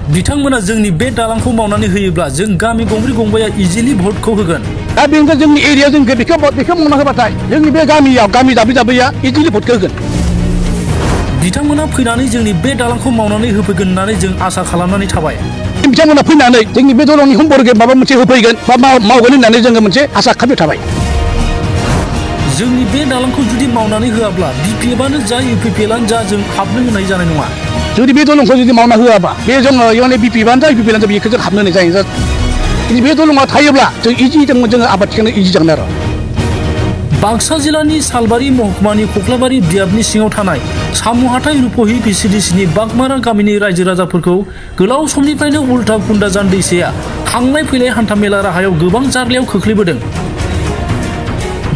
बिथांमोना जोंनि बे दालांखौ मावनानै होयोब्ला जों गामि गंब्रै गंबाया इजिलि भटखौ होगोन। दा बेनिफ्राय जोंनि एरिया जों बेखौ मावना होबाथाय जोंनि बे गामियाव गामि दाबै इजिलि भटखौ होगोन। बिथांमोना फैनानै जोंनि बे दालांखौ मावनानै होफैगोन होननानै जों आसा खालामनानै थाबाय। बिथांमोना फैनानै जोंनि बे दलंनि सम्पर्के माबा मोनसे होफैगोन बा मावगोन होननानै जोङो मोनसे आसा खालामबाय थाबाय। जोंनि बे दालांखौ जुदि मावनानै होआब्ला बिपिएफआनो जा इउपिपिएलआनो जा जों हाबनो होनाय जानाय नङा। जुदि बे दलंखौ जुदि मावना होआबा बे जोङो इयावनो बिपिएफआनो जा इउपिपिएलआनो जा बेखौ जों हाबनो होनाय जायो। बे दलंआ थायोब्ला जों इजि जोङो आबाद थिखांनो इजि जागोन आरो। बाक्सा जिल्लानि सालबारि महकुमानि खख्लाबारि बियाबनि सिङाव थानाय सामुहाथाय रुपहि भिसिडिसिनि बागमारा गामिनि रायजो राजाफोरखौ गोलाव समनिफ्रायनो उल्था कुन्डाजान दैसाया थांलाय फैलाय हान्थामेला राहायाव गोबां जार्लायाव खोख्लैबोदों।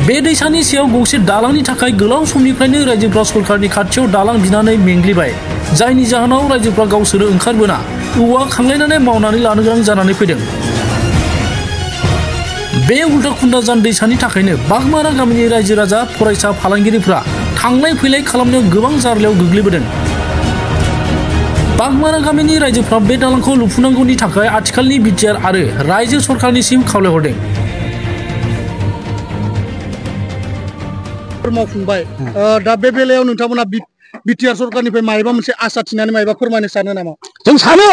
बे दैसानि सायाव गंसे दालांनि थाखाय गोलाव समनिफ्रायनो रायजोफ्रा सरकारनि खाथियाव दालां बिनानै मेंग्लिबाय, जायनि जाहोनाव रायजोफ्रा गावसोरो ओंखारबोना औवा खांलायनानै मावनानै लानो गोनां जानानै फैदों। बे उल्टा कुन्डाजान दैसानि थाखायनो बागमारा गामिनि रायजो राजा फरायसा फालांगिरिफ्रा थांलाय फैलाय खालामनायाव गोबां जार्लायाव गोग्लैबोदों। बागमारा गामिनि रायजोफ्रा बे दालांखौ लुफुंनांगौनि थाखाय आथिखालनि बिटिआर आरो रायजो सरकारनिसिम खावलायहरदों। मावफुंबाय दा बे बेलायाव नोंथांमोना बिटिआर सरकारनिफ्राय मायबा मोनसे आसा थिनानै मायबा फोरमायनो सानो नामा? जों सानो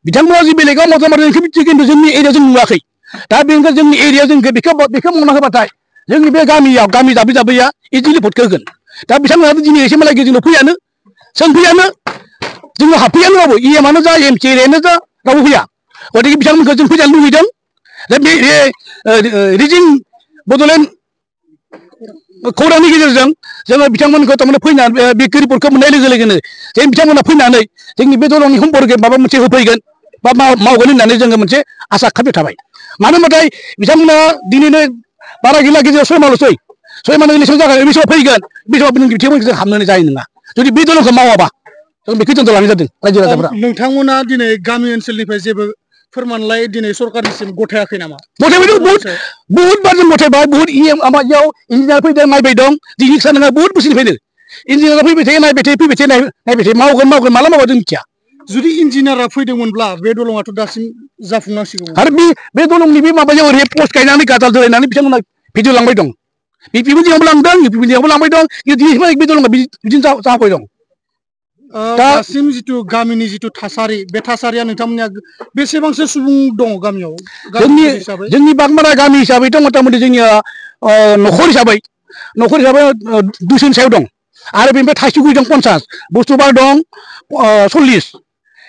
बिथांमोना जि बेलेगाव मावदों खिन्थु जोंनि एरिया जों नुवाखै। दा बेनिफ्राय जोंनि एरिया जों बेखौ मावना होबाथाय जोंनि बे गामियाव गामि दाबैया इजिलि भटखौ होगोन। दा बिथांमोना दिनै एसे मालाय जोंनाव फैयानो सोंफैयानो जोंनाव हाबफैयानो रावबो इएमआनो जा एमसिएलएआनो जा रावबो फैया। गतिके बिथांमोनखौ जों फैजानो लुबैदों। दा बे रिजिं बड'लेण्ड खौरांनि गेजेरजों जोङो बिथांमोनखौ थारमाने फैनानै बे रिपर्टखौ मोननाय लोगो लोगोनो जे बिथांमोना फैनानै जोंनि बे दलंनि सम्पर्के माबा मोनसे होफैगोन बा मावगोन होननानै जोङो मोनसे आसा खालामबाय थाबाय। मानो होनबाथाय बिथांमोना दिनैनो बारा गैला गेजेराव 6 माहल'सै 6 माह इलेक्सन जागोन बे समाव फैगोन बे समाव बिथांमोनखौ जों हाबनो जानाय नङा जुदि बे दलंखौ मावाबा जों बेखौ दोनथ' लानाय जादों रायजो राजाफोरा। नोंथांमोना दिनै गामि ओनसोलनिफ्राय जेबो फोरमानलाइ दिनै सरकारनिसिम गथायाखै नामा? गथायबाय बहुत बार जों गथायबाय बहुत माबायाव इन्जिनियार फैदों नायबाय दं दिनै नङा बहुत बोसोरनिफ्रायनो इन्जिनियारा फैबाय थायो नायबाय थायो मावगोन माला मावा जों मिथिया। जुदि इन्जिनियारा फैदोंमोनब्ला बे दलंआथ' दासिम जाफुंनांसिगौमोन। आरो बे दलंनि बे माबायाव ओरै पस्ट गायनानै गाजाल दोलायनानै बिथांमोना भिडिअ लांबाय दं। बिपिएफआवबो लांदों इउपिपिएलआवबो लांबाय दं दिनैसिम बे दलंआ बिदिनो जाबाय दं। दासिम जिथु गामिनि जिथु थासारि बे थासारिया नोंथांमोननिया बेसेबांसो सुबुं दङ गामियाव? जोंनि बागमारा गामि हिसाबैथ' मथा-मथि जोंनिया न'खर हिसाबै 200 सायाव दं आरो बेनिफ्राय थाइजौगुरि दं 50, बुस्थुबार दं 40,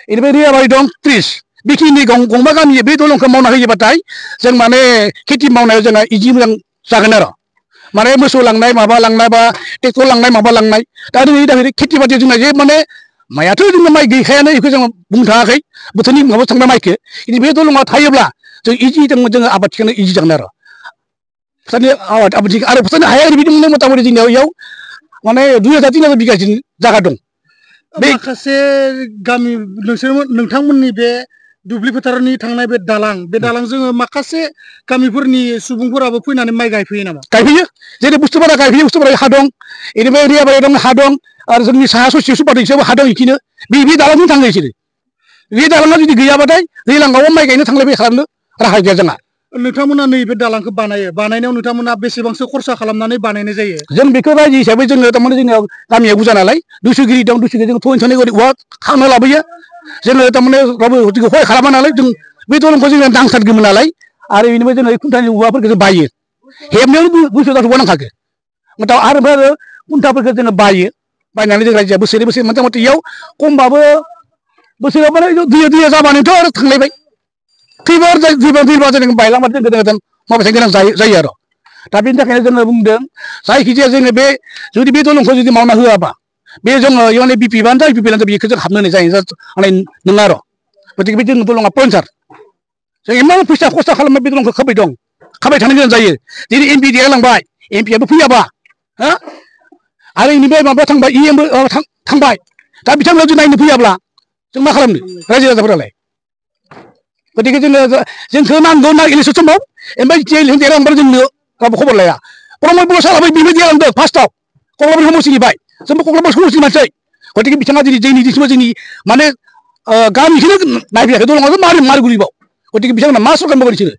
बेनिफ्राय रियाबारि दं 30। बेखिनि गंबा गामि बे दलंखौ मावना होयोबाथाय जों माने खेथि मावनायाव जोंहा इजि मोजां जागोन आरो माने मोसौ लांनाय माबा लांनाय बा ट्रेक्टर लांनाय माबा लांनाय दा नै खेथि बाथि जोंना जे माने माइयाथ' जोंना माइ गैखायानो बेखौ जों बुंनो थाङाखै बोथोरनि माबा थांनाय माइखौ खिन्थु बे दलंआ थायोब्ला जों इजि जोङो आबाद थिखांनो इजि जागोन आरो आबाद आरो फोथारनो हाया ओरैबायदि मोनो मथा-मथि जोंनियाव इयाव माने 2000-3000 बिगासिम जागा दं। माखासे गामि नोंथांमोननि बे दुब्लि फोथारनि थांनाय बे दालांजों माखासे गामिफोरनि सुबुंफोराबो फैनानै माइ गायफैयो नामा? गायफैयो जेरै बुस्थुफोरा गायफैयो बुस्थुफोरा हा दं बेनिफ्राय रियाबारि दं हा दं आरो जोंनि साहा ससे सुपार दैसायावबो हा दं बेखिनो बे दालांजों थाङो बिसोरो। बे दालाङा जुदि गैयाबाथाय दैज्लाङाव माइ गायनो थांलाय फैलाय खालामनो राहा गैया जोंहा। नोंथांमोना नैबे दालांखौ बानायनायाव नोंथांमोना बेसेबांसो खरसा खालामनानै बानायनाय जायो? जों बेखौ रायजो हिसाबै जोङो थारमाने जोंनियाव गामिया बुरजा नालाय 200 गिरि दं 200 गिरि जों थनै औवा खांना लाबोयो जोङो थारमाने रावबो हय खालामा नालाय जों बे दलंखौ जोङो नांथारगौमोन नालाय आरो बेनिफ्राय जोङो खुन्थानि औवाफोरखौ जों बायो हेबनायावनो 200 औवा नांखागौ आरो खुन्थाफोरखौ जोङो बायनानै जों रायजोआ बोसोरै मथा-मथि इयाव खमबाबो बोसोराव माने दैया जाबानोथ' आरो थांलायबाय खैबार जों बायलांबा जों गोदान मावबाय थानो गोनां जायो आरो दा बेनि थाखायनो जोङो बुंदों जायखिजाया जोङो जुदि बे दलंखौ जुदि मावना होआबा बे जोङो इयावनो बिपिएफआनो जा इउपिपिएलआनो जा बेखौ जों हाबनो होनाय जानाय नङा आरो गतिके बे जोंनि दलंआ पइन्टार जों इमान फैसा खरसा खालामना बे दलंखौ खाबाय थानो गोनां जायो। दिनै एमपि देरलांबाय एमपिआबो फैयाबा आरो इनिफ्राय माबा थांबाय इएमबो थांबाय दा बिथांमोना जुदि नायनो फैयाब्ला जों मा खालामनो रायजो राजाफोरालाय। गतिके जोंखौ नांगौ इलेक्सन समाव ओमफ्राय इलेक्सन देरलांबाय जोंनो रावबो खबर लाया। प्रमद बर' साराबो बेबायदि देरलांदों फार्स्टआव कक्लाबारि समस्तिनिफ्राय जोंबो कक्लाबारि समस्तिनि मानसि गतिके बिथाङा दिनै जोंनि दिनसिमाव जोंनि माने गामिखौनो नायफैयाखै दलङावथ' मारै गुलिबाव गतिके बिथांमोना मा सरकार मावगोन बिसोरो